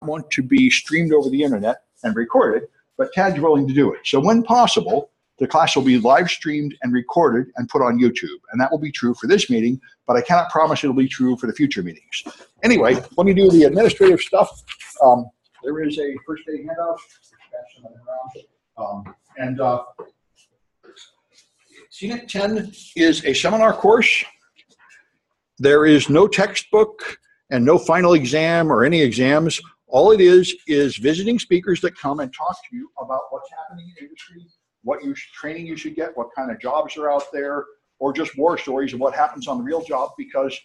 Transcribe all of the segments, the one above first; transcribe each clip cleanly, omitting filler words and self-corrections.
want to be streamed over the internet and recorded, but Tad's willing to do it. So when possible, the class will be live streamed and recorded and put on YouTube. And that will be true for this meeting, but I cannot promise it'll be true for the future meetings. Anyway, let me do the administrative stuff. There is a first day handout. CNIT 10 is a seminar course. There is no textbook and no final exam or any exams. All it is visiting speakers that come and talk to you about what's happening in the industry, what training you should get, what kind of jobs are out there, or just war stories of what happens on the real job. Because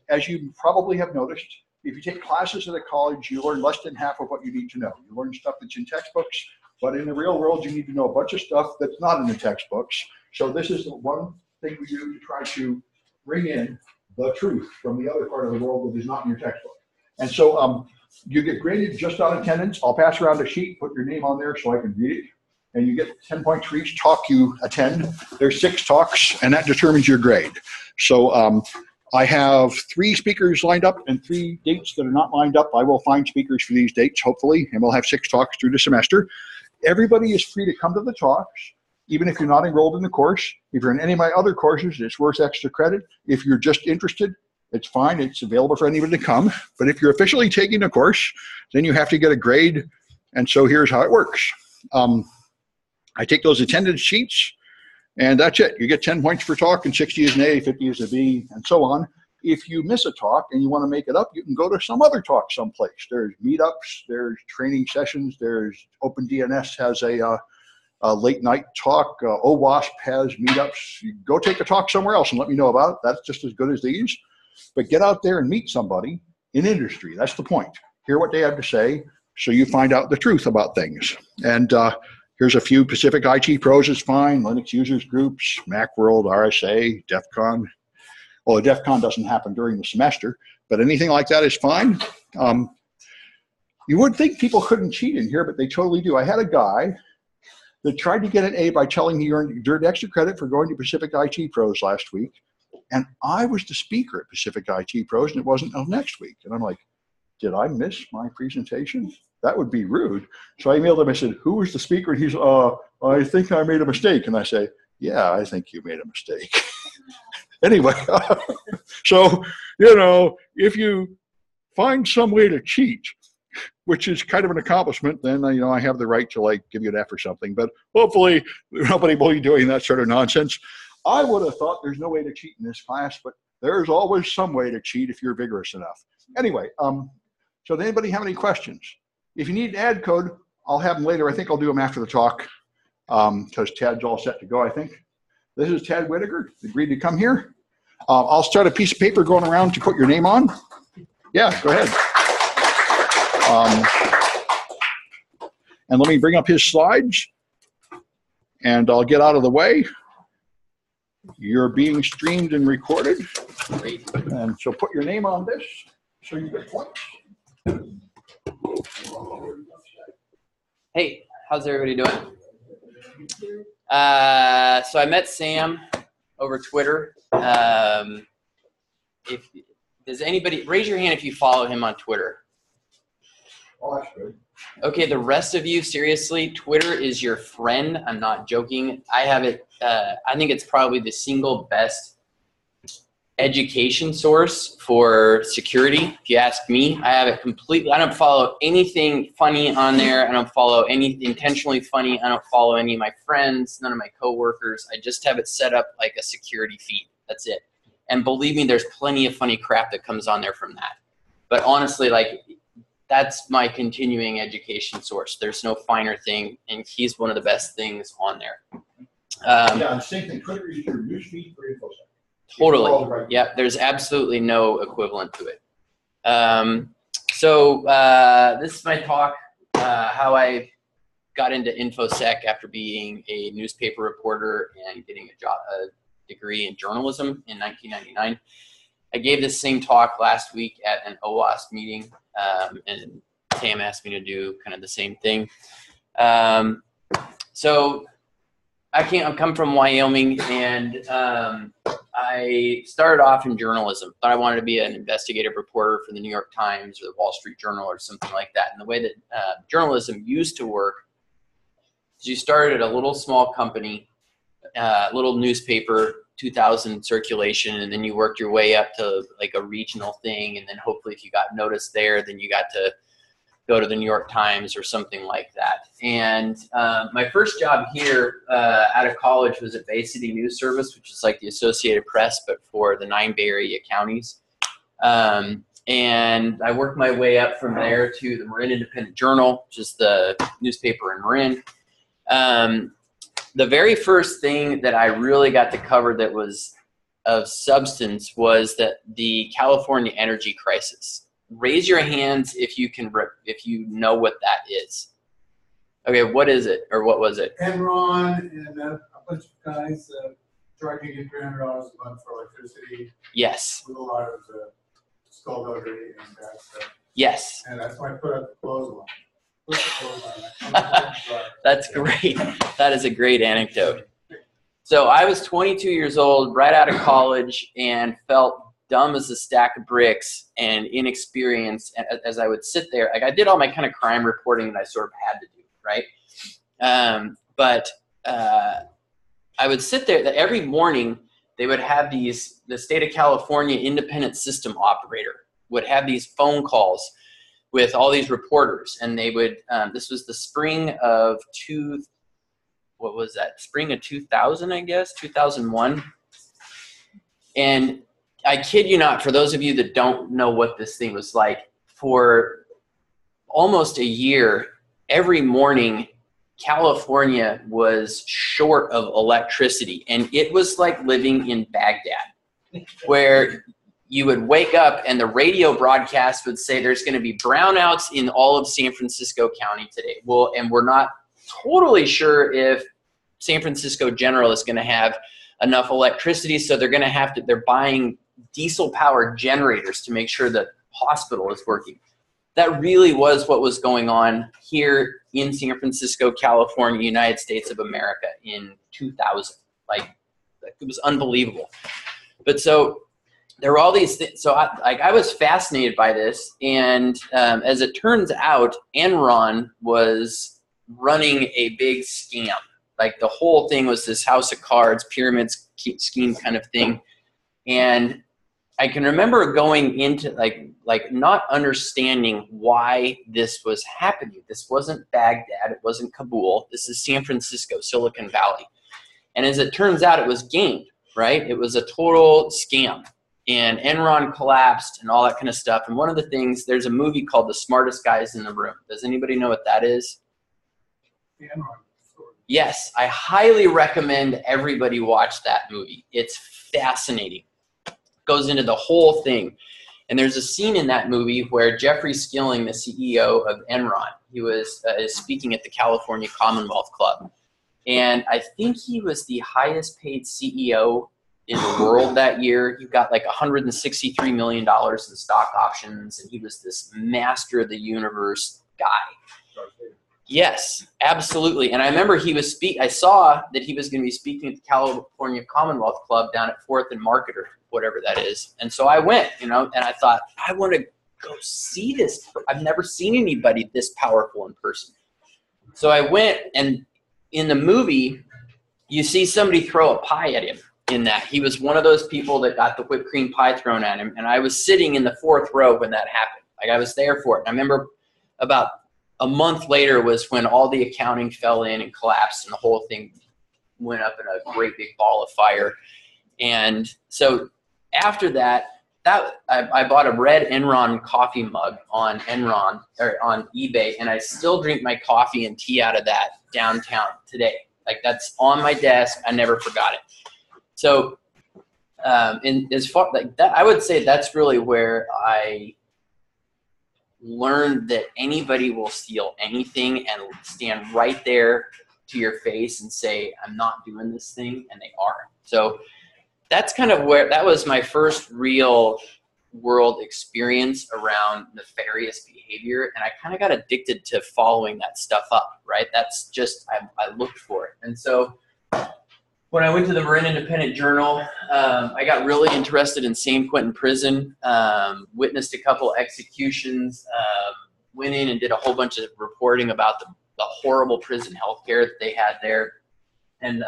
as you probably have noticed, if you take classes at a college, you learn less than half of what you need to know. You learn stuff that's in textbooks, but in the real world, you need to know a bunch of stuff that's not in the textbooks. So this is the one thing we do to try to bring in the truth from the other part of the world that is not in your textbook. And so you get graded just on attendance. I'll pass around a sheet, put your name on there so I can read it. And you get 10 points for each talk you attend. There's 6 talks, and that determines your grade. So I have 3 speakers lined up and 3 dates that are not lined up. I will find speakers for these dates, hopefully, and we'll have 6 talks through the semester. Everybody is free to come to the talks, even if you're not enrolled in the course. If you're in any of my other courses, it's worth extra credit. If you're just interested, it's fine. It's available for anybody to come. But if you're officially taking a course, then you have to get a grade. And so here's how it works. I take those attendance sheets, and that's it. You get 10 points per talk, and 60 is an A, 50 is a B, and so on. If you miss a talk and you want to make it up, you can go to some other talk someplace. There's meetups, there's training sessions, there's OpenDNS has a late night talk, OWASP has meetups. You go take a talk somewhere else and let me know about it. That's just as good as these. But get out there and meet somebody in industry. That's the point. Hear what they have to say so you find out the truth about things. And here's a few. Pacific IT Pros is fine. Linux users groups, Macworld, RSA, DEF CON. Well, DEF CON doesn't happen during the semester, but anything like that is fine. You would think people couldn't cheat in here, but they totally do. I had a guy that tried to get an A by telling he earned extra credit for going to Pacific IT Pros last week. And I was the speaker at Pacific IT Pros, and it wasn't until next week. And I'm like, did I miss my presentation? That would be rude. So I emailed him. I said, who was the speaker? And he's, I think I made a mistake. And I say, yeah, I think you made a mistake. Anyway, so, you know, if you find some way to cheat, which is kind of an accomplishment, then, you know, I have the right to, like, give you an F or something. But hopefully nobody will be doing that sort of nonsense. I would have thought there's no way to cheat in this class, but there's always some way to cheat if you're vigorous enough. Anyway, so does anybody have any questions? If you need an ad code, I'll have them later. I think I'll do them after the talk because Tad's all set to go, I think. This is Tad Whitaker, agreed to come here. I'll start a piece of paper going around to put your name on. Yeah, go ahead. And let me bring up his slides, and I'll get out of the way. You're being streamed and recorded. Great. And so put your name on this so you get points. Hey, how's everybody doing? So I met Sam over Twitter. Does anybody raise your hand if you follow him on Twitter? Oh, that's good. Okay, the rest of you, seriously, Twitter is your friend. I'm not joking. I have it. I think it's probably the single best education source for security. If you ask me, I have it completely. I don't follow anything funny on there. I don't follow any intentionally funny. I don't follow any of my friends, none of my coworkers. I just have it set up like a security feed. That's it. And believe me, there's plenty of funny crap that comes on there from that. But honestly, like, that's my continuing education source. There's no finer thing, and he's one of the best things on there. Yeah, and same thing. Twitter is your news feed for InfoSec. Totally. Right. Yeah, there's absolutely no equivalent to it. So this is my talk, how I got into InfoSec after being a newspaper reporter and getting a degree in journalism in 1999. I gave this same talk last week at an OWASP meeting, and Sam asked me to do kind of the same thing. So I come from Wyoming, and I started off in journalism. Thought I wanted to be an investigative reporter for the New York Times or the Wall Street Journal or something like that. And the way that journalism used to work is you started at a little small company, little newspaper, 2,000 circulation, and then you worked your way up to like a regional thing, and then hopefully if you got noticed there, then you got to go to the New York Times or something like that. And my first job here out of college was at Bay City News Service, which is like the Associated Press, but for the 9 Bay Area counties. And I worked my way up from there to the Marin Independent Journal, which is the newspaper in Marin. The very first thing that I really got to cover that was of substance was that the California energy crisis. Raise your hands if you know what that is. Okay, what is it, or what was it? Enron and a bunch of guys tried to get $300 a month for electricity. Yes. With a lot of skullduggery and bad stuff. Yes. And that's why I put up the clothesline. That's great. That is a great anecdote. So I was 22 years old, right out of college, and felt dumb as a stack of bricks and inexperienced. And as I would sit there, like I did all my kind of crime reporting that I sort of had to do, right? But I would sit there. That every morning they would have the state of California independent system operator would have these phone calls with all these reporters, and they would, this was the spring of spring of 2000, I guess, 2001. And I kid you not, for those of you that don't know what this thing was like, for almost a year, every morning, California was short of electricity, and it was like living in Baghdad, where you would wake up and the radio broadcast would say there's going to be brownouts in all of San Francisco County today. Well, and we're not totally sure if San Francisco General is going to have enough electricity, so they're buying diesel-powered generators to make sure the hospital is working. That really was what was going on here in San Francisco, California, United States of America in 2000. Like, it was unbelievable. But so there were all these things. So I was fascinated by this, and as it turns out, Enron was running a big scam. Like the whole thing was this house of cards, pyramid scheme kind of thing. And I can remember going into like not understanding why this was happening. This wasn't Baghdad. It wasn't Kabul. This is San Francisco, Silicon Valley. And as it turns out, it was gamed, right? It was a total scam. And Enron collapsed and all that kind of stuff. And one of the things, there's a movie called The Smartest Guys in the Room. Does anybody know what that is? The Enron story. Yes, I highly recommend everybody watch that movie. It's fascinating. Goes into the whole thing. And there's a scene in that movie where Jeffrey Skilling, the CEO of Enron, he was is speaking at the California Commonwealth Club. And I think he was the highest paid CEO in the world that year. He got like $163 million in stock options, and he was this master of the universe guy. Yes, absolutely. And I remember I saw that he was going to be speaking at the California Commonwealth Club down at 4th and Market, or whatever that is. And so I went, and I thought, I want to go see this. I've never seen anybody this powerful in person. So I went, and in the movie, you see somebody throw a pie at him. In that he was one of those people that got the whipped cream pie thrown at him, and I was sitting in the 4th row when that happened. Like, I was there for it. And I remember about a month later was when all the accounting fell in and collapsed, and the whole thing went up in a great big ball of fire. And so after that I bought a red Enron coffee mug on Enron or on eBay, and I still drink my coffee and tea out of that downtown today. Like, that's on my desk. I never forgot it. So, as far like that, I would say that's really where I learned that anybody will steal anything and stand right there to your face and say, "I'm not doing this thing," and they are. So that's kind of where that was my first real world experience around nefarious behavior, and I kind of got addicted to following that stuff up. Right? That's just I looked for it, and so. when I went to the Marin Independent Journal, I got really interested in San Quentin Prison, witnessed a couple executions, went in and did a whole bunch of reporting about the horrible prison healthcare that they had there, and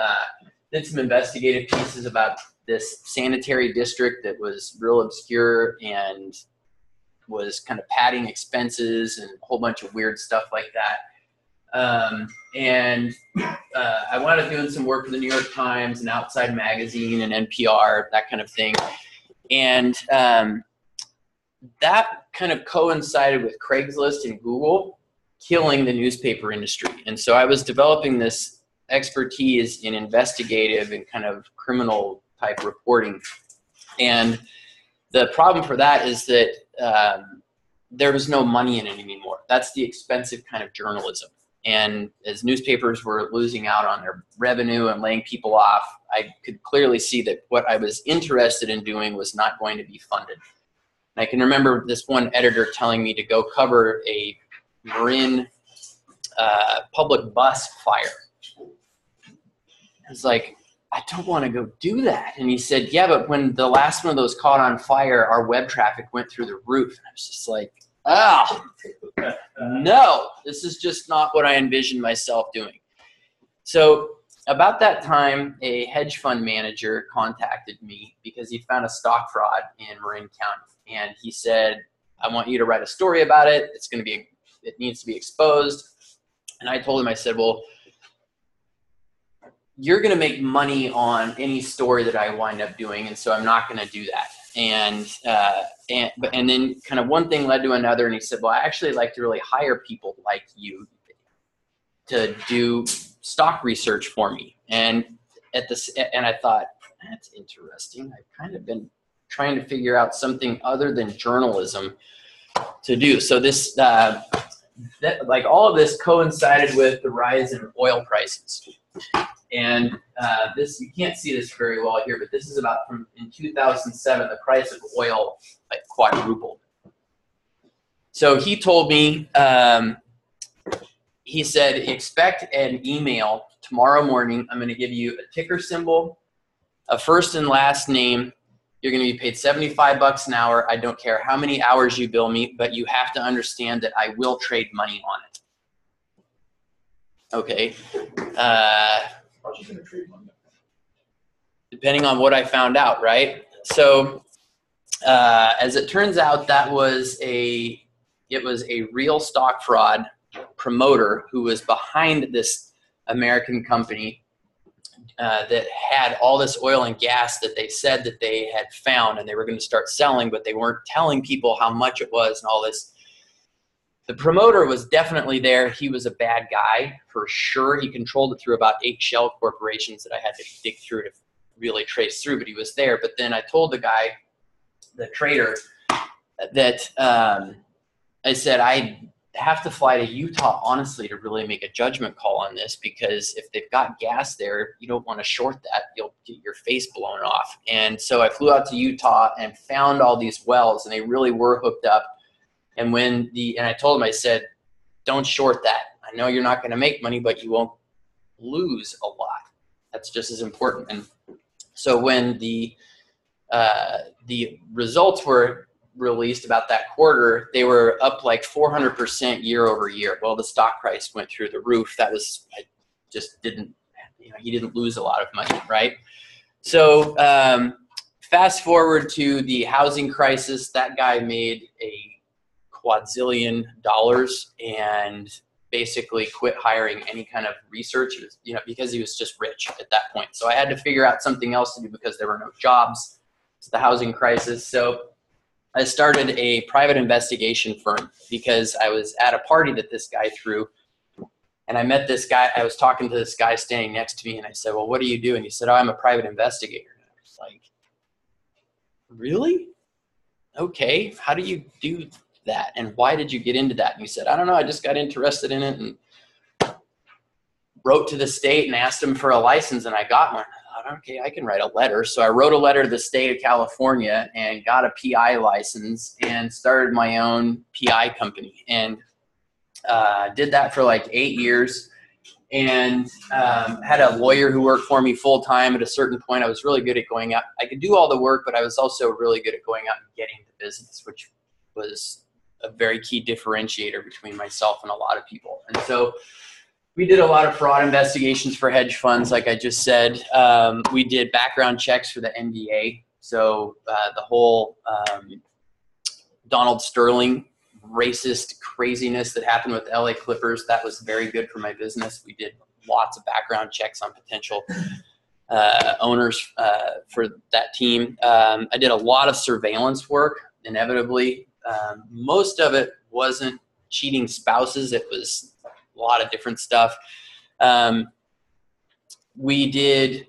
did some investigative pieces about this sanitary district that was real obscure and was kind of padding expenses and a whole bunch of weird stuff like that. I wound up doing some work for the New York Times and Outside Magazine and NPR, that kind of thing. And that kind of coincided with Craigslist and Google killing the newspaper industry. And so I was developing this expertise in investigative and kind of criminal type reporting. And the problem for that is that there was no money in it anymore. That's the expensive kind of journalism. And as newspapers were losing out on their revenue and laying people off, I could clearly see that what I was interested in doing was not going to be funded. And I can remember this one editor telling me to go cover a Marin public bus fire. I was like, I don't want to go do that. And he said, yeah, but when the last one of those caught on fire, our web traffic went through the roof. And I was just like, oh, no, this is just not what I envisioned myself doing. So about that time, a hedge fund manager contacted me because he found a stock fraud in Marin County. And he said, I want you to write a story about it. It needs to be exposed. And I told him, I said, well, you're going to make money on any story that I wind up doing, and so I'm not going to do that. And then kind of one thing led to another, and he said, well, I actually like to really hire people like you to do stock research for me. And I thought, that's interesting. I've kind of been trying to figure out something other than journalism to do. So this, like all of this coincided with the rise in oil prices. And this, you can't see this very well here, but this is about from in 2007, the price of oil like quadrupled. So he told me, he said, expect an email tomorrow morning. I'm going to give you a ticker symbol, a first and last name. You're going to be paid $75 an hour. I don't care how many hours you bill me, but you have to understand that I will trade money on it. Okay. Depending on what I found out, right? So as it turns out, it was a real stock fraud promoter who was behind this American company that had all this oil and gas that they said that they had found and they were going to start selling, but they weren't telling people how much it was and all this. The promoter was definitely there. He was a bad guy for sure. He controlled it through about 8 shell corporations that I had to dig through to really trace through, but he was there. But then I told the guy, the trader, that I said, I have to fly to Utah, honestly, to really make a judgment call on this, because if they've got gas there, you don't want to short that. You'll get your face blown off. And so I flew out to Utah and found all these wells, and they really were hooked up. And I told him, I said, don't short that. I know you're not going to make money, but you won't lose a lot. That's just as important. And so when the results were released about that quarter, they were up like 400% year over year. Well, the stock price went through the roof. I just didn't, he didn't lose a lot of money, right? So fast forward to the housing crisis, that guy made a quadrillion dollars and basically quit hiring any kind of research, because he was just rich at that point. So I had to figure out something else to do because there were no jobs. It's the housing crisis. So I started a private investigation firm because I was at a party that this guy threw, and I met this guy. I was talking to this guy standing next to me, and I said, well, what do you do? And he said, oh, I'm a private investigator. And I was like, really? Okay, how do you do that, and why did you get into that? And he said, I don't know, I just got interested in it and wrote to the state and asked them for a license, and I got one. I thought, okay, I can write a letter. So I wrote a letter to the state of California and got a PI license and started my own PI company, and did that for like 8 years. and had a lawyer who worked for me full time. At a certain point, I was really good at going out. I could do all the work, but I was also really good at going out and getting the business, which was a very key differentiator between myself and a lot of people. And so we did a lot of fraud investigations for hedge funds, like I just said. We did background checks for the NBA. So the whole Donald Sterling racist craziness that happened with the LA Clippers, that was very good for my business. We did lots of background checks on potential owners for that team. I did a lot of surveillance work, inevitably. Most of it wasn't cheating spouses. It was a lot of different stuff. We did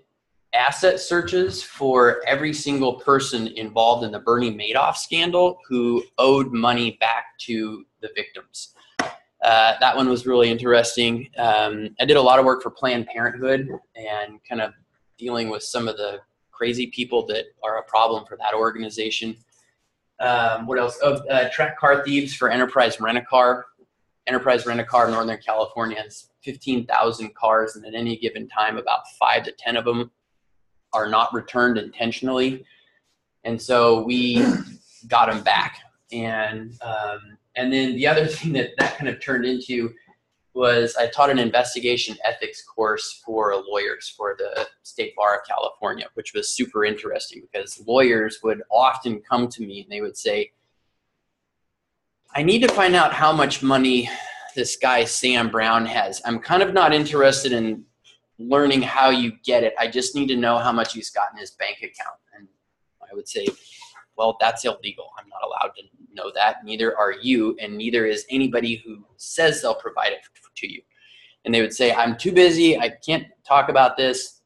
asset searches for every single person involved in the Bernie Madoff scandal who owed money back to the victims. That one was really interesting. I did a lot of work for Planned Parenthood and kind of dealing with some of the crazy people that are a problem for that organization. What else? Track car thieves for Enterprise Rent-A-Car. Enterprise Rent-A-Car in Northern California has 15,000 cars, and at any given time, about 5 to 10 of them are not returned intentionally. And so we got them back. And then the other thing that kind of turned into was I taught an investigation ethics course for lawyers for the State Bar of California, which was super interesting because lawyers would often come to me and they would say, I need to find out how much money this guy Sam Brown has. I'm kind of not interested in learning how you get it. I just need to know how much he's got in his bank account. And I would say, well, that's illegal. I'm not allowed to know that. Neither are you, and neither is anybody who says they'll provide it to you. And they would say, I'm too busy. I can't talk about this.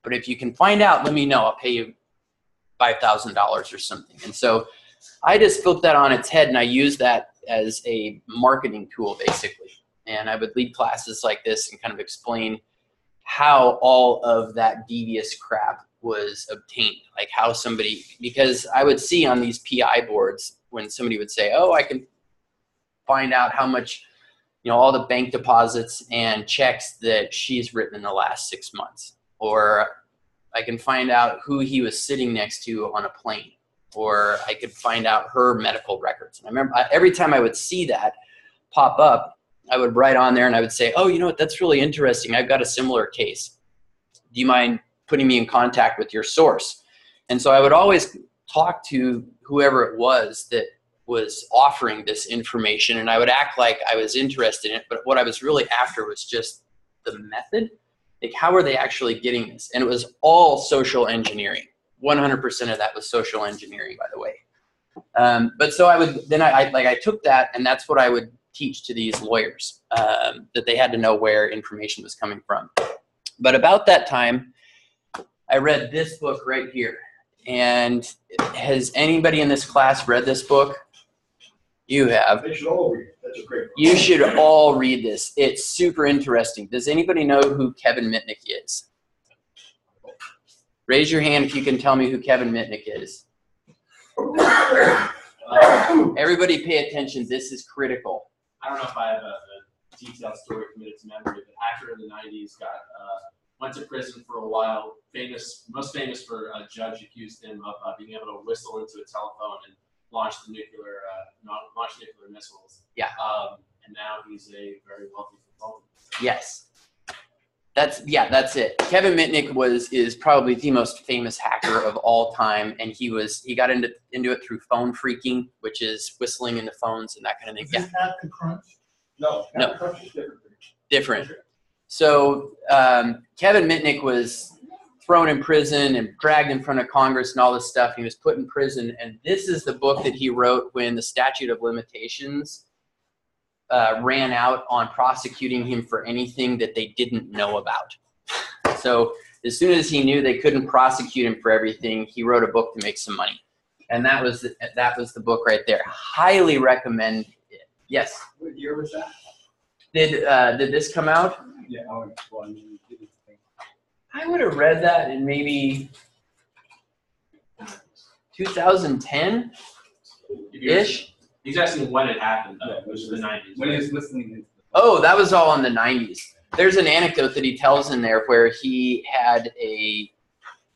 But if you can find out, let me know. I'll pay you $5,000 or something. And so I just flipped that on its head, and I used that as a marketing tool, basically. And I would lead classes like this and kind of explain how all of that devious crap was obtained, like how somebody, because I would see on these PI boards when somebody would say, oh, I can find out how much, all the bank deposits and checks that she's written in the last 6 months, or I can find out who he was sitting next to on a plane, or I could find out her medical records. And I remember every time I would see that pop up, I would write on there and I would say, oh, you know what, that's really interesting. I've got a similar case. Do you mind putting me in contact with your source? And so I would always talk to whoever it was that was offering this information, and I would act like I was interested in it, but what I was really after was just the method. Like, how are they actually getting this? And it was all social engineering. 100% of that was social engineering, by the way. But so I took that, and that's what I would teach to these lawyers, that they had to know where information was coming from. But about that time, I read this book right here. And has anybody in this class read this book? You have. They should all read it. That's a great book. You should all read this. It's super interesting. Does anybody know who Kevin Mitnick is? Raise your hand if you can tell me who Kevin Mitnick is. Everybody pay attention. This is critical. I don't know if I have a detailed story committed to memory, but actor in the 90s went to prison for a while. Most famous for a judge accused him of being able to whistle into a telephone and launch nuclear missiles. Yeah. And now he's a very wealthy consultant. Yes. That's it. Kevin Mitnick is probably the most famous hacker of all time, and he got into it through phone phreaking, which is whistling into phones and that kind of thing. Is this Captain Crunch? No. Crunch is different. So Kevin Mitnick was thrown in prison and dragged in front of Congress and all this stuff. He was put in prison, and this is the book that he wrote when the statute of limitations ran out on prosecuting him for anything that they didn't know about. So as soon as he knew they couldn't prosecute him for everything, he wrote a book to make some money. And that was the book right there. Highly recommend it. Yes? What year was that? Did this come out? Yeah, I would have read that in maybe 2010-ish. He's asking when it happened, though, which is the 90s. When he was listening. Oh, that was all in the 90s. there's an anecdote that he tells in there where he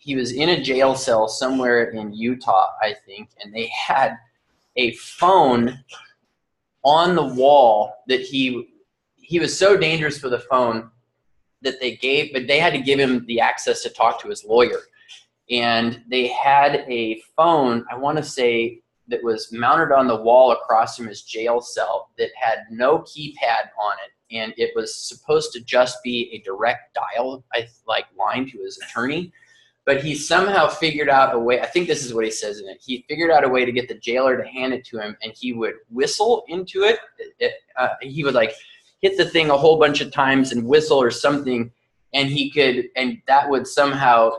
was in a jail cell somewhere in Utah, I think, and they had a phone on the wall that he was so dangerous with a phone that they had to give him the access to talk to his lawyer. And they had a phone, I want to say, that was mounted on the wall across from his jail cell that had no keypad on it. And it was supposed to just be a direct dial, line to his attorney. But he somehow figured out a way, I think this is what he says in it, he figured out a way to get the jailer to hand it to him, and he would whistle into it. He would hit the thing a whole bunch of times and whistle or something, and that would somehow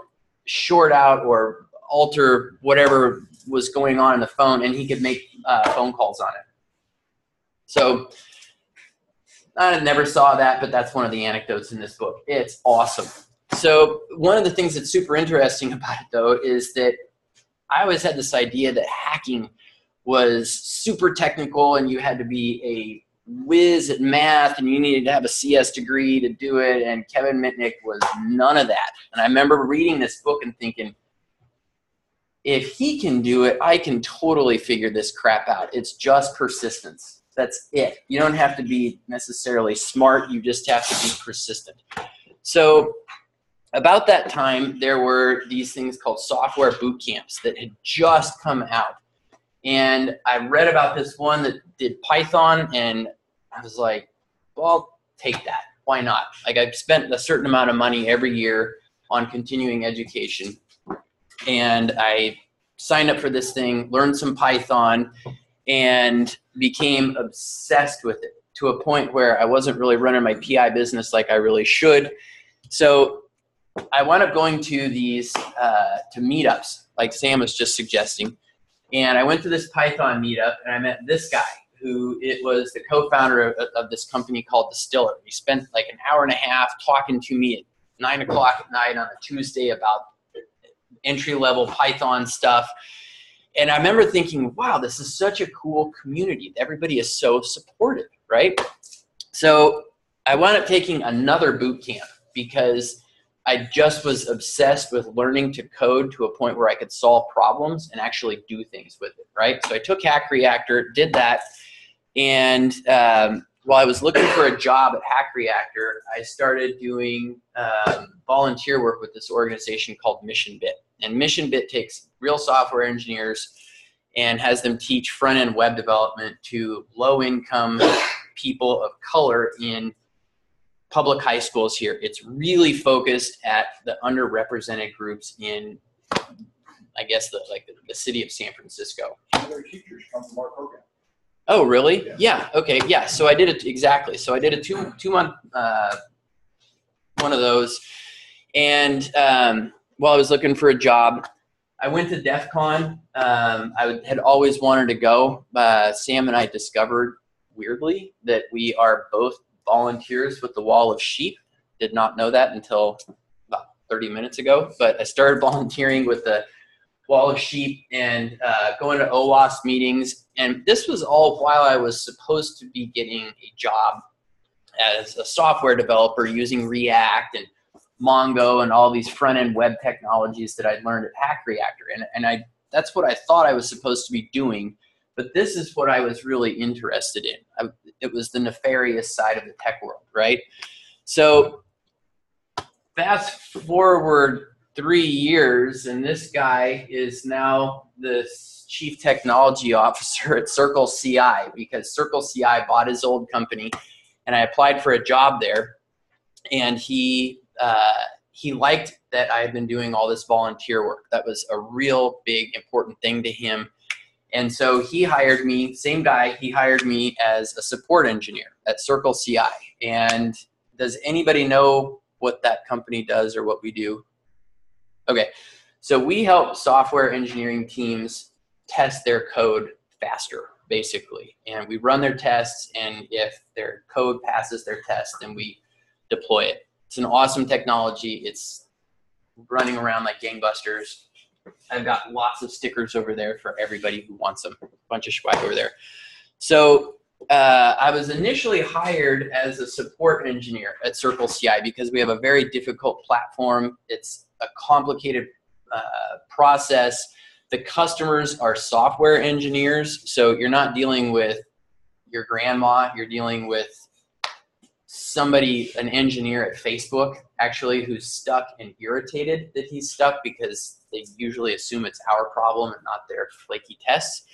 short out or alter whatever was going on in the phone, and he could make phone calls on it. So I never saw that, but that's one of the anecdotes in this book. It's awesome. So one of the things that's super interesting about it, though, is that I always had this idea that hacking was super technical and you had to be a whiz at math and you needed to have a CS degree to do it, and Kevin Mitnick was none of that. And I remember reading this book and thinking, if he can do it, I can totally figure this crap out. It's just persistence. That's it. You don't have to be necessarily smart. You just have to be persistent. So about that time, there were these things called software boot camps that had just come out. And I read about this one that did Python, and I was like, well, I'll take that. Why not? I've spent a certain amount of money every year on continuing education. And I signed up for this thing, learned some Python, and became obsessed with it to a point where I wasn't really running my PI business like I really should. So I wound up going to these to meetups, like Sam was just suggesting. And I went to this Python meetup, and I met this guy who was the co-founder of this company called Distiller. He spent like an hour and a half talking to me at 9 o'clock at night on a Tuesday about entry-level Python stuff. And I remember thinking, wow, this is such a cool community. Everybody is so supportive, right? So I wound up taking another boot camp because I just was obsessed with learning to code to a point where I could solve problems and actually do things with it, right? So I took Hack Reactor, did that, and while I was looking for a job at Hack Reactor, I started doing volunteer work with this organization called MissionBit. And MissionBit takes real software engineers and has them teach front-end web development to low-income people of color in public high schools here. It's really focused at the underrepresented groups in, I guess, the city of San Francisco. Their teachers come from our program. Oh, really? Yeah. Okay. Yeah. So I did it exactly. So I did a two-month one of those, and while I was looking for a job, I went to DEF CON. I had always wanted to go. Sam and I discovered, weirdly, that we are both volunteers with the Wall of Sheep. Did not know that until about 30 minutes ago, but I started volunteering with the Wall of Sheep and going to OWASP meetings. And this was all while I was supposed to be getting a job as a software developer using React and Mongo and all these front-end web technologies that I'd learned at Hack Reactor. And that's what I thought I was supposed to be doing. But this is what I was really interested in. It was the nefarious side of the tech world, right? So fast forward 3 years, and this guy is now the chief technology officer at CircleCI, because CircleCI bought his old company, and I applied for a job there. And he liked that I had been doing all this volunteer work. That was a real big, important thing to him. And so he hired me, same guy, he hired me as a support engineer at CircleCI. And does anybody know what that company does or what we do? Okay, so we help software engineering teams test their code faster, basically. And we run their tests, and if their code passes their test, then we deploy it. It's an awesome technology. It's running around like gangbusters. I've got lots of stickers over there for everybody who wants them. A bunch of swag over there. So I was initially hired as a support engineer at CircleCI because we have a very difficult platform. It's a complicated process. The customers are software engineers, so you're not dealing with your grandma, you're dealing with somebody, an engineer at Facebook, actually, who's stuck and irritated that he's stuck because they usually assume it's our problem and not their flaky tests.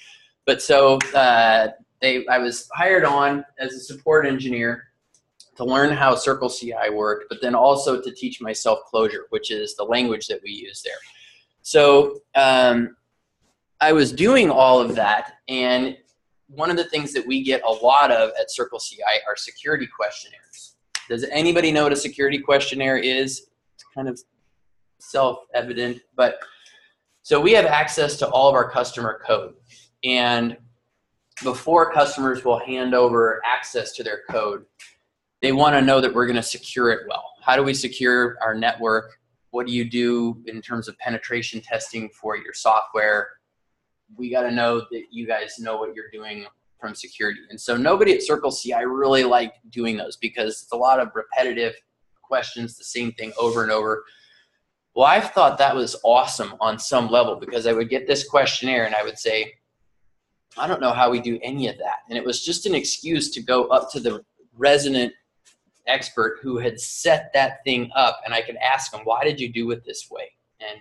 But so I was hired on as a support engineer to learn how CircleCI worked, but then also to teach myself Clojure, which is the language that we use there. So I was doing all of that, and one of the things that we get a lot of at CircleCI are security questionnaires. Does anybody know what a security questionnaire is? It's kind of self-evident, but so we have access to all of our customer code, and before customers will hand over access to their code, they want to know that we're going to secure it well. How do we secure our network? What do you do in terms of penetration testing for your software? We got to know that you guys know what you're doing from security. And so nobody at CircleCI really liked doing those because it's a lot of repetitive questions, the same thing over and over. Well, I thought that was awesome on some level because I would get this questionnaire and I would say, I don't know how we do any of that. And it was just an excuse to go up to the resident expert who had set that thing up, and I could ask him, why did you do it this way? And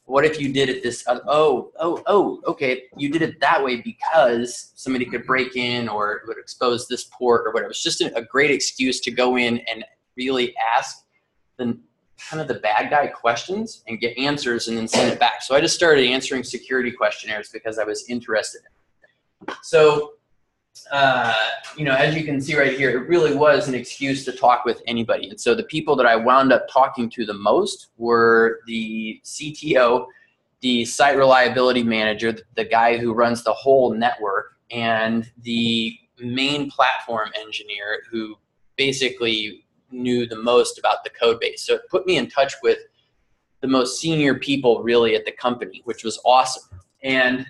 what if you did it this, okay, you did it that way because somebody could break in or it would expose this port or whatever. It's just a great excuse to go in and really ask the kind of the bad guy questions and get answers and then send it back. So I just started answering security questionnaires because I was interested in it. So you know, as you can see right here, it really was an excuse to talk with anybody. And so the people that I wound up talking to the most were the CTO, the site reliability manager, the guy who runs the whole network, and the main platform engineer who basically knew the most about the code base. So it put me in touch with the most senior people really at the company, which was awesome. And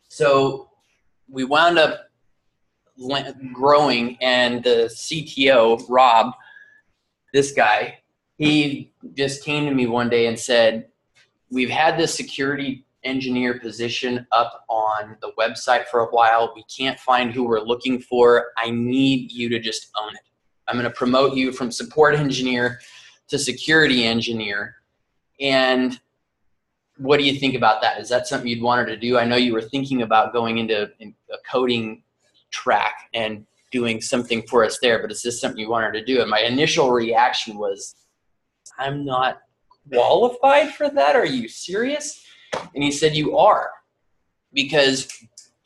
so we wound up growing, and the CTO, Rob, this guy, he just came to me one day and said, we've had this security engineer position up on the website for a while. We can't find who we're looking for. I need you to just own it. I'm going to promote you from support engineer to security engineer. And what do you think about that? Is that something you'd wanted to do? I know you were thinking about going into a coding track and doing something for us there, but is this something you wanted to do? And my initial reaction was, I'm not qualified for that. Are you serious? And he said, you are, because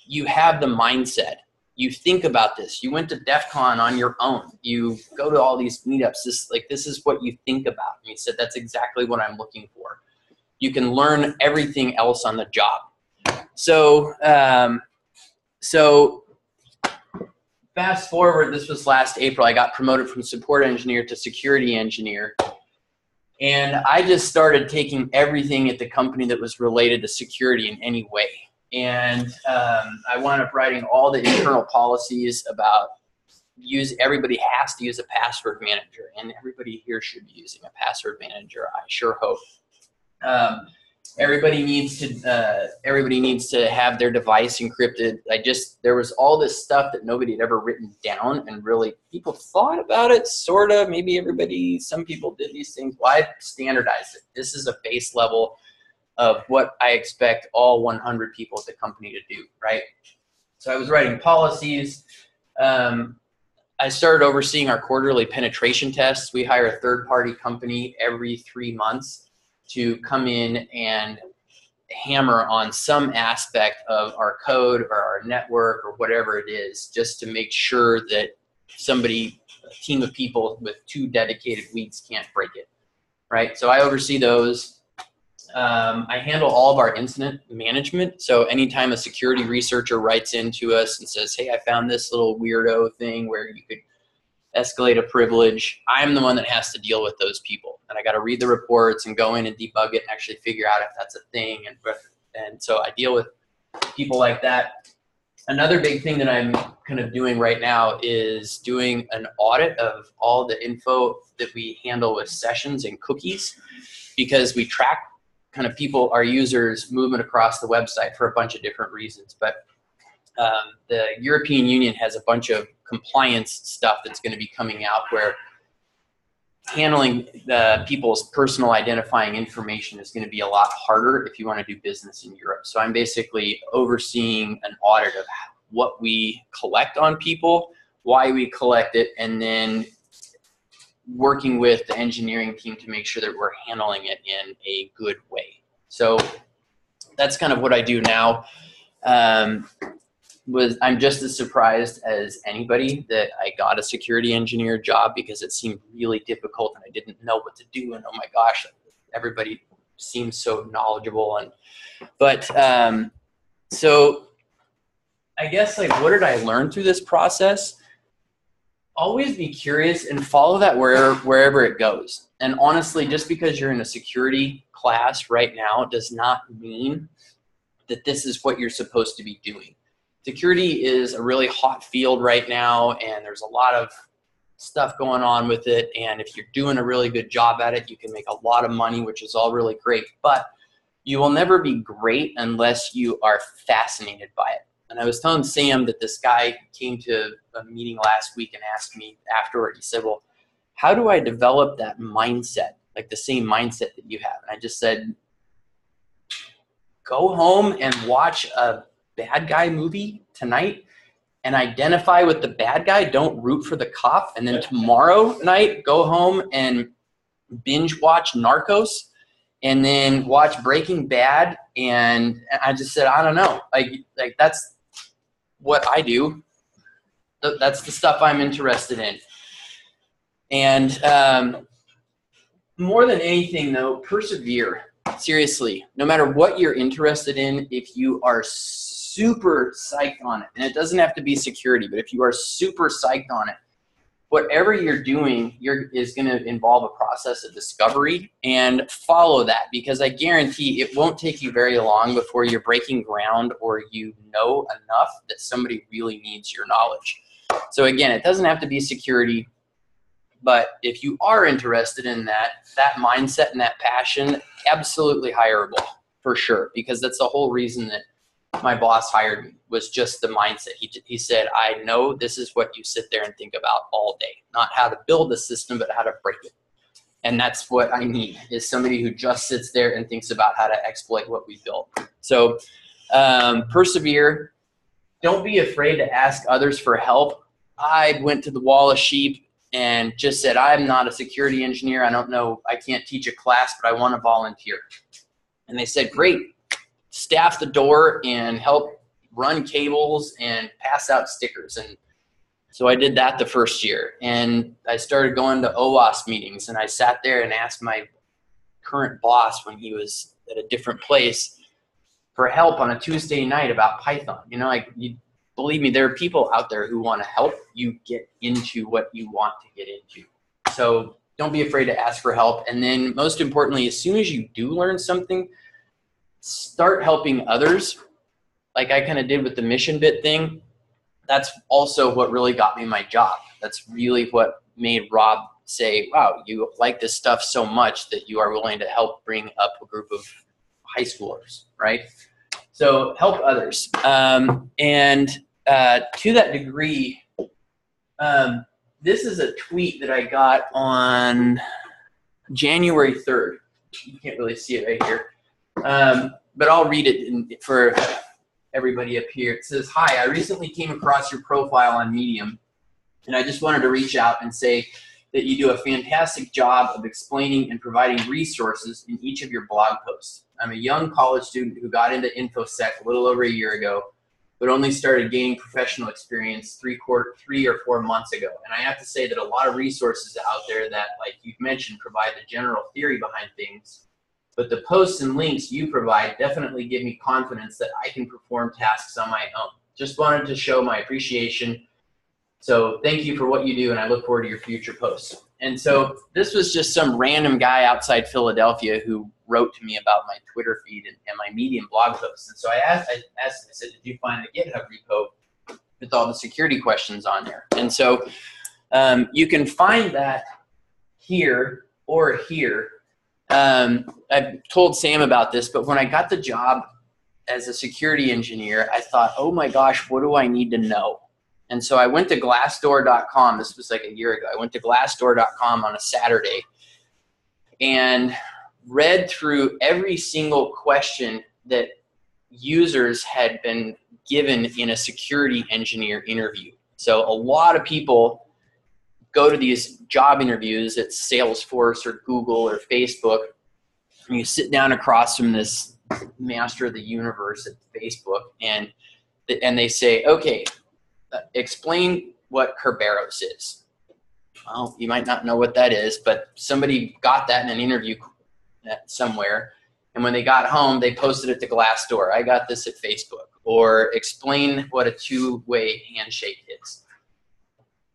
you have the mindset. You think about this. You went to DEF CON on your own. You go to all these meetups. This is what you think about. And he said, that's exactly what I'm looking for. You can learn everything else on the job. So, fast forward, this was last April, I got promoted from support engineer to security engineer. And I just started taking everything at the company that was related to security in any way. And I wound up writing all the internal policies about everybody has to use a password manager, and everybody here should be using a password manager, I sure hope. Everybody needs to have their device encrypted. There was all this stuff that nobody had ever written down, and really people thought about it, sort of. Maybe some people did these things. Well, I standardized it. This is a base level of what I expect all 100 people at the company to do, right? So I was writing policies. I started overseeing our quarterly penetration tests. We hire a third-party company every 3 months to come in and hammer on some aspect of our code or our network or whatever it is, just to make sure that a team of people with 2 dedicated weeks can't break it, right? So I oversee those. I handle all of our incident management. So anytime a security researcher writes into us and says, hey, I found this little weirdo thing where you could escalate a privilege, I'm the one that has to deal with those people. And I got to read the reports and go in and debug it and actually figure out if that's a thing. And so I deal with people like that. Another big thing that I'm kind of doing right now is doing an audit of all the info that we handle with sessions and cookies, because we track kind of people, our users, movement across the website for a bunch of different reasons. But the European Union has a bunch of compliance stuff that's going to be coming out where handling the people's personal identifying information is going to be a lot harder if you want to do business in Europe. So I'm basically overseeing an audit of what we collect on people, why we collect it, and then working with the engineering team to make sure that we're handling it in a good way. So that's kind of what I do now. I'm just as surprised as anybody that I got a security engineer job, because it seemed really difficult and I didn't know what to do. And oh my gosh, everybody seems so knowledgeable. So I guess, like, what did I learn through this process? Always be curious and follow that wherever it goes. And honestly, just because you're in a security class right now does not mean that this is what you're supposed to be doing. Security is a really hot field right now, and there's a lot of stuff going on with it. And if you're doing a really good job at it, you can make a lot of money, which is all really great. But you will never be great unless you are fascinated by it. And I was telling Sam that this guy came to a meeting last week and asked me afterward, he said, well, how do I develop that mindset, like the same mindset that you have? And I just said, go home and watch a bad guy movie tonight and identify with the bad guy. Don't root for the cop. And then tomorrow night, go home and binge watch Narcos, and then watch Breaking Bad. And I just said, I don't know, like that's what I do. That's the stuff I'm interested in. And more than anything, though, persevere. Seriously, no matter what you're interested in, if you are super psyched on it, and it doesn't have to be security, but if you are super psyched on it, whatever you're doing is going to involve a process of discovery, and follow that, because I guarantee it won't take you very long before you're breaking ground or you know enough that somebody really needs your knowledge. So again, it doesn't have to be security, but if you are interested in that mindset and that passion, absolutely hireable for sure, because that's the whole reason that my boss hired me, was just the mindset. He said, I know this is what you sit there and think about all day, not how to build the system, but how to break it. And that's what I need, is somebody who just sits there and thinks about how to exploit what we built. So persevere. Don't be afraid to ask others for help. I went to the wall of sheep and just said, I'm not a security engineer. I don't know. I can't teach a class, but I want to volunteer. And they said, great. Staff the door and help run cables and pass out stickers. And so I did that the first year. And I started going to OWASP meetings, and I sat there and asked my current boss, when he was at a different place, for help on a Tuesday night about Python. You know, like, believe me, there are people out there who want to help you get into what you want to get into. So don't be afraid to ask for help. And then most importantly, as soon as you do learn something, start helping others, like I kind of did with the MissionBit thing. That's also what really got me my job. That's really what made Rob say, wow, you like this stuff so much that you are willing to help bring up a group of high schoolers, right? So help others. And to that degree, this is a tweet that I got on January 3rd. You can't really see it right here. But I'll read it for everybody up here. It says, hi, I recently came across your profile on Medium, and I just wanted to reach out and say that you do a fantastic job of explaining and providing resources in each of your blog posts. I'm a young college student who got into InfoSec a little over a year ago, but only started gaining professional experience 3 or 4 months ago. And I have to say that a lot of resources out there that, like you've mentioned, provide the general theory behind things, but the posts and links you provide definitely give me confidence that I can perform tasks on my own. Just wanted to show my appreciation. So thank you for what you do, and I look forward to your future posts. And so this was just some random guy outside Philadelphia who wrote to me about my Twitter feed and my Medium blog posts. And so I said, did you find the GitHub repo with all the security questions on there. And so you can find that here or here. I've told Sam about this, but when I got the job as a security engineer, I thought, oh my gosh, what do I need to know? And so I went to Glassdoor.com. This was like a year ago. I went to Glassdoor.com on a Saturday and read through every single question that users had been given in a security engineer interview. So a lot of people go to these job interviews at Salesforce or Google or Facebook, and you sit down across from this master of the universe at Facebook, and they say, okay, explain what Kerberos is. Well, you might not know what that is, but somebody got that in an interview somewhere, and when they got home, they posted it to Glassdoor. I got this at Facebook. Or explain what a two-way handshake is.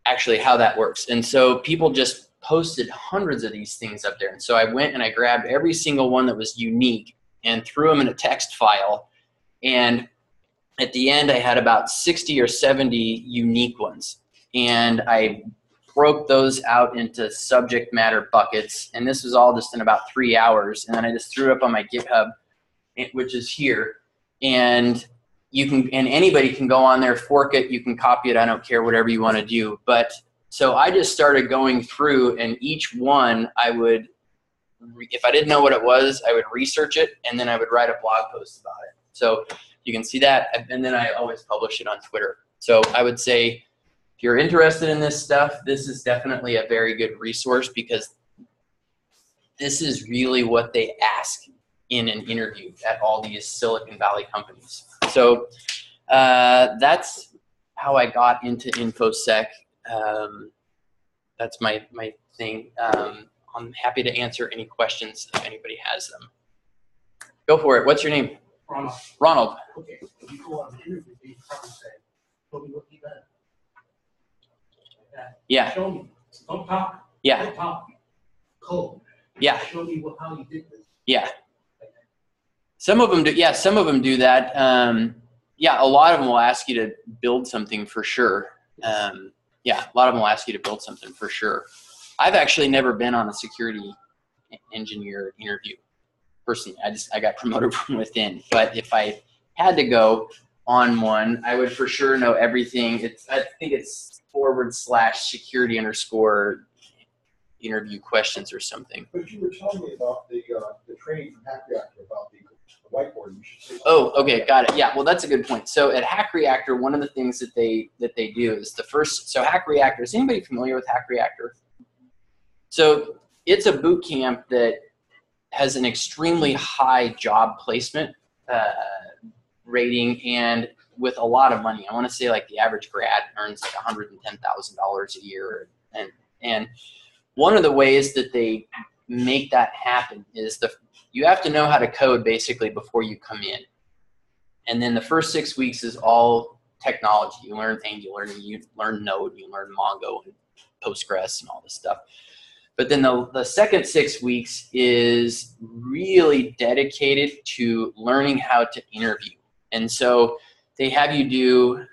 Actually, how that works. And so people just posted hundreds of these things up there. And so I went and I grabbed every single one that was unique and threw them in a text file. And at the end, I had about 60 or 70 unique ones. And I broke those out into subject matter buckets. And this was all just in about 3 hours. And then I just threw it up on my GitHub, which is here. And anybody can go on there, fork it, you can copy it, I don't care, whatever you want to do. But so I just started going through, and each one I would, if I didn't know what it was, I would research it, and then I would write a blog post about it. So you can see that, and then I always publish it on Twitter. So I would say, if you're interested in this stuff, this is definitely a very good resource, because this is really what they ask in an interview at all these Silicon Valley companies. So that's how I got into InfoSec. That's my thing. I'm happy to answer any questions if anybody has them. Go for it. What's your name? Ronald. Ronald. Okay, you go on the interview, you probably say, show me what you got. Like that. Yeah. Show me. Don't talk. Yeah. Don't talk. Code. Yeah. Show me how you did this. Yeah. Some of them do. Yeah, some of them do that. Yeah, a lot of them will ask you to build something for sure. Yeah, a lot of them will ask you to build something for sure. I've actually never been on a security engineer interview personally. I got promoted from within. But if I had to go on one, I would for sure know everything. I think it's /security _ interview questions or something. But you were telling me about the training from Hack Reactor about the whiteboard. You should say oh, okay, got it. Yeah, well, that's a good point. So at Hack Reactor, one of the things that they do is the first. So Hack Reactor, is anybody familiar with Hack Reactor? So it's a boot camp that has an extremely high job placement rating and with a lot of money. I want to say like the average grad earns like $110,000 a year, and one of the ways that they make that happen is you have to know how to code basically before you come in. And then the first 6 weeks is all technology. You learn Angular, you learn Node, you learn Mongo and Postgres and all this stuff. But then the second 6 weeks is really dedicated to learning how to interview. And so they have you do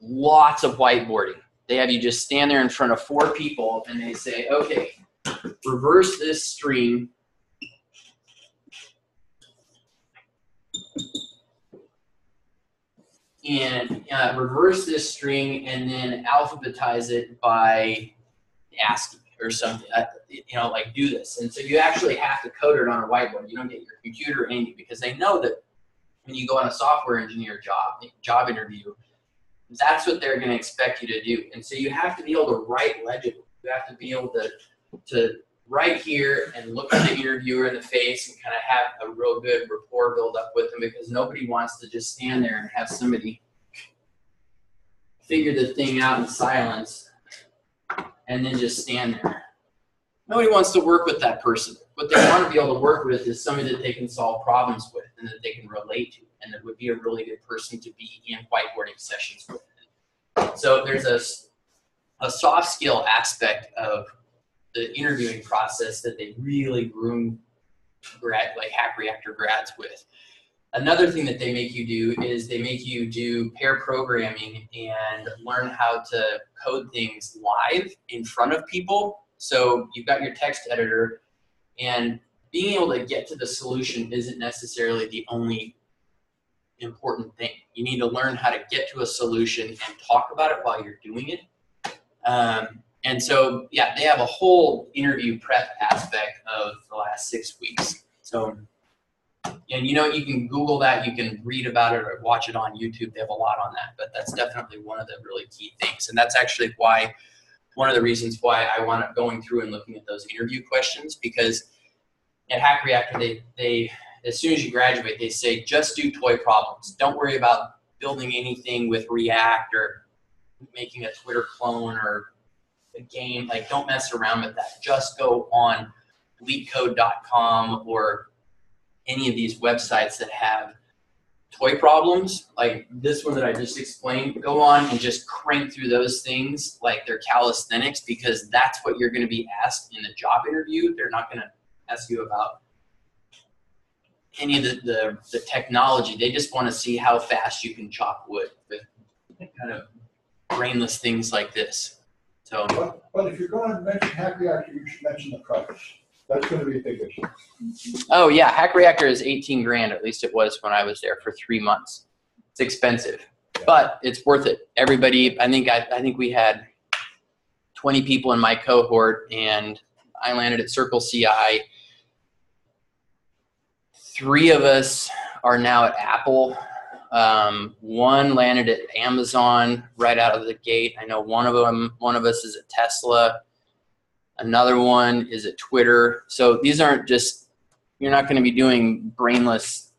lots of whiteboarding. They have you just stand there in front of 4 people and they say, okay, reverse this string and reverse this string and then alphabetize it by ASCII or something, like do this. And so you actually have to code it on a whiteboard. You don't get your computer handy because they know that when you go on a software engineer job interview, that's what they're going to expect you to do. And so you have to be able to write legibly. You have to be able to write here and look at the interviewer in the face and kind of have a real good rapport build up with them, because nobody wants to just stand there and have somebody figure the thing out in silence and then just stand there. Nobody wants to work with that person. What they want to be able to work with is somebody that they can solve problems with and that they can relate to, and that would be a really good person to be in whiteboarding sessions with. So there's a soft skill aspect of the interviewing process that they really groom Hack Reactor grads with. Another thing that they make you do is they make you do pair programming and learn how to code things live in front of people. So you've got your text editor, and being able to get to the solution isn't necessarily the only important thing. You need to learn how to get to a solution and talk about it while you're doing it. And so, yeah, they have a whole interview prep aspect of the last 6 weeks. So, and you know, you can Google that, you can read about it or watch it on YouTube. They have a lot on that, but that's definitely one of the really key things. And that's actually why, one of the reasons why I wound up going through and looking at those interview questions, because at Hack Reactor, they as soon as you graduate, they say, just do toy problems. Don't worry about building anything with React or making a Twitter clone or a game. Like, don't mess around with that. Just go on leetcode.com or any of these websites that have toy problems, like this one that I just explained. Go on and just crank through those things like they're calisthenics, because that's what you're going to be asked in the job interview. They're not going to ask you about any of the technology. They just want to see how fast you can chop wood with kind of brainless things like this. So, but if you're going to mention Hack Reactor, you should mention the price. That's going to be a big issue. oh yeah, Hack Reactor is 18 grand. At least it was when I was there for 3 months. It's expensive, but it's worth it. Everybody, I think we had 20 people in my cohort, and I landed at CircleCI. 3 of us are now at Apple. 1 landed at Amazon right out of the gate. I know one of us is at Tesla. Another one is at Twitter. So these aren't just, you're not going to be doing brainless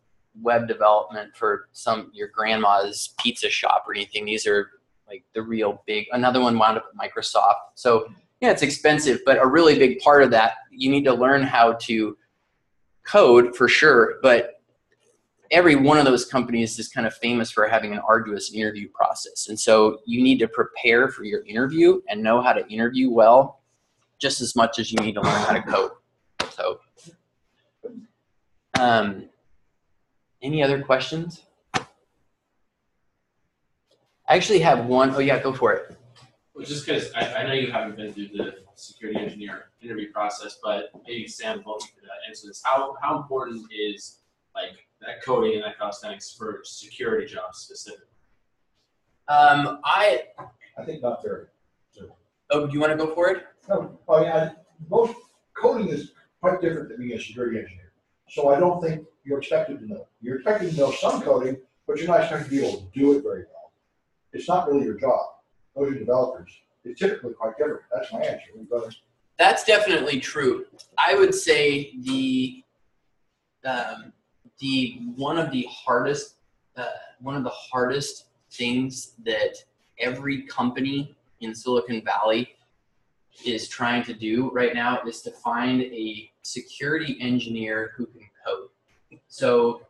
web development for your grandma's pizza shop or anything. These are like the real big. Another one wound up at Microsoft. So yeah, it's expensive, but a really big part of that, you need to learn how to code for sure, but every one of those companies is kind of famous for having an arduous interview process. And so you need to prepare for your interview and know how to interview well, just as much as you need to learn how to code. So, any other questions? I actually have one. Oh yeah, go for it. Well, just because I know you haven't been through the security engineer interview process, but maybe Sam, both you could answer this. How important is like that coding and that calisthenics for security jobs specifically? I think not very. Oh, do you want to go for it? No. Oh yeah. Most coding is quite different than being a security engineer. So I don't think you're expected to know. You're expected to know some coding, but you're not expected to be able to do it very well. It's not really your job. Those are developers. It's typically quite different. That's my answer. That's definitely true. I would say one of the hardest things that every company in Silicon Valley is trying to do right now is to find a security engineer who can code. So,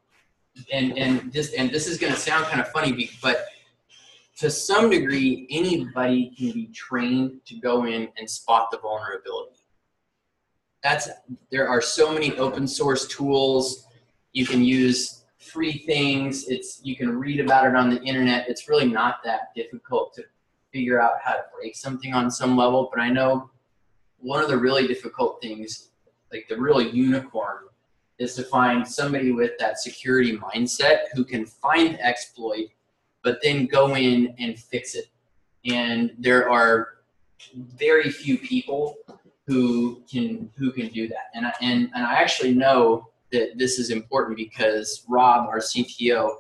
and this is going to sound kind of funny, but to some degree, anybody can be trained to go in and spot the vulnerability. There are so many open source tools. You can use free things. You can read about it on the internet. It's really not that difficult to figure out how to break something on some level. But I know one of the really difficult things, like the real unicorn, is to find somebody with that security mindset who can find the exploit, but then go in and fix it. And there are very few people who can do that. And I actually know that this is important because Rob, our CTO,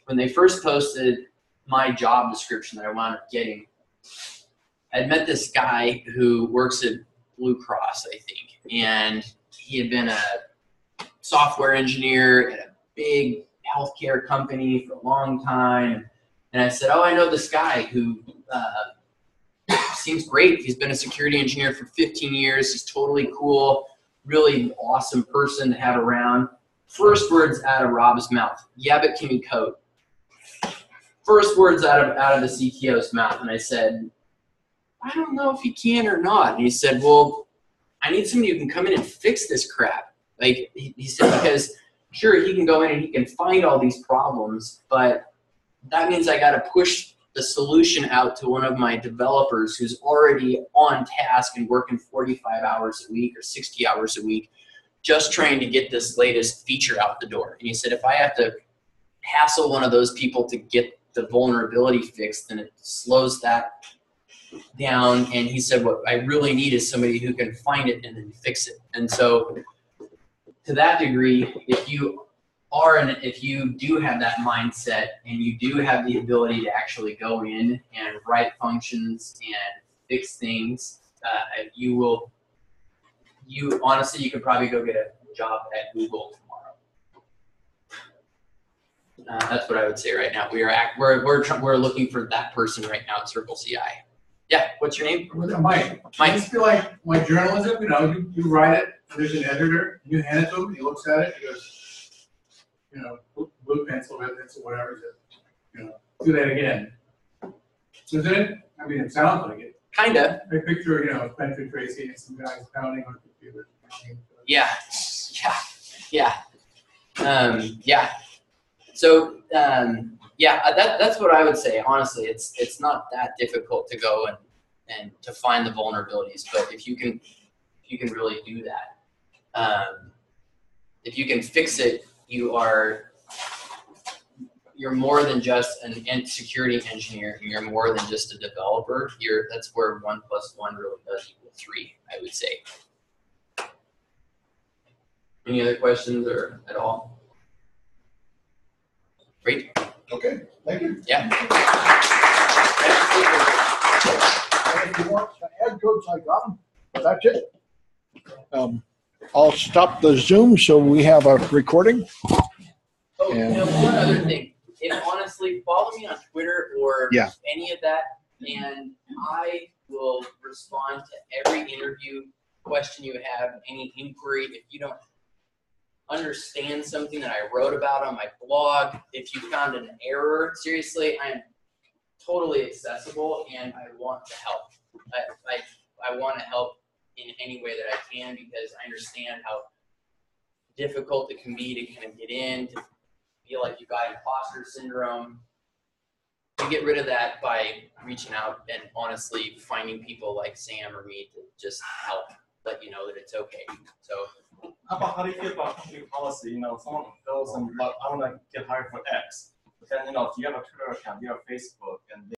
when they first posted my job description that I wound up getting, I'd met this guy who works at Blue Cross, I think, and he had been a software engineer at a big healthcare company for a long time. And I said, oh, I know this guy who seems great. He's been a security engineer for 15 years. He's totally cool, really awesome person to have around. First words out of Rob's mouth, yeah, but can he code? First words out of the CTO's mouth. And I said, I don't know if he can or not. And he said, well, I need somebody who can come in and fix this crap. Like he said, because sure, he can go in and he can find all these problems, but that means I got to push the solution out to one of my developers who's already on task and working 45 hours a week or 60 hours a week, just trying to get this latest feature out the door. And he said, if I have to hassle one of those people to get the vulnerability fixed, then it slows that down. And he said, what I really need is somebody who can find it and then fix it. And so to that degree, if you do have that mindset and you do have the ability to actually go in and write functions and fix things, honestly, you could probably go get a job at Google tomorrow. That's what I would say right now. We're looking for that person right now at CircleCI. Yeah, what's your name? Mike. I just feel like my journalism, you write it, there's an editor, you hand it to him, he looks at it, he goes, blue pencil, red pencil, whatever, do that again. Isn't it? I mean, it sounds like it. Kinda. I picture, Patrick Tracy and some guys pounding on a computer. Yeah. So, that's what I would say. Honestly, it's not that difficult to go and to find the vulnerabilities, but if you can really do that, if you can fix it, you're more than just a security engineer. You're more than just a developer. That's where 1 + 1 really does equal 3, I would say. Any other questions or at all? Great. Okay, thank you. Yeah. If you want to add codes, I got them, but that's it. I'll stop the Zoom so we have a recording. Oh, one other thing. Honestly, follow me on Twitter or any of that, and I will respond to every interview question you have, any inquiry. If you don't understand something that I wrote about on my blog, if you found an error, seriously, I am totally accessible and I want to help. I want to help in any way that I can because I understand how difficult it can be to kind of get in, to feel like you got imposter syndrome. To get rid of that by reaching out and honestly finding people like Sam or me to just help let you know that it's okay. So how do you feel about company policy? Someone goes and I want to get hired for X, but then if you have a Twitter account, you have Facebook, and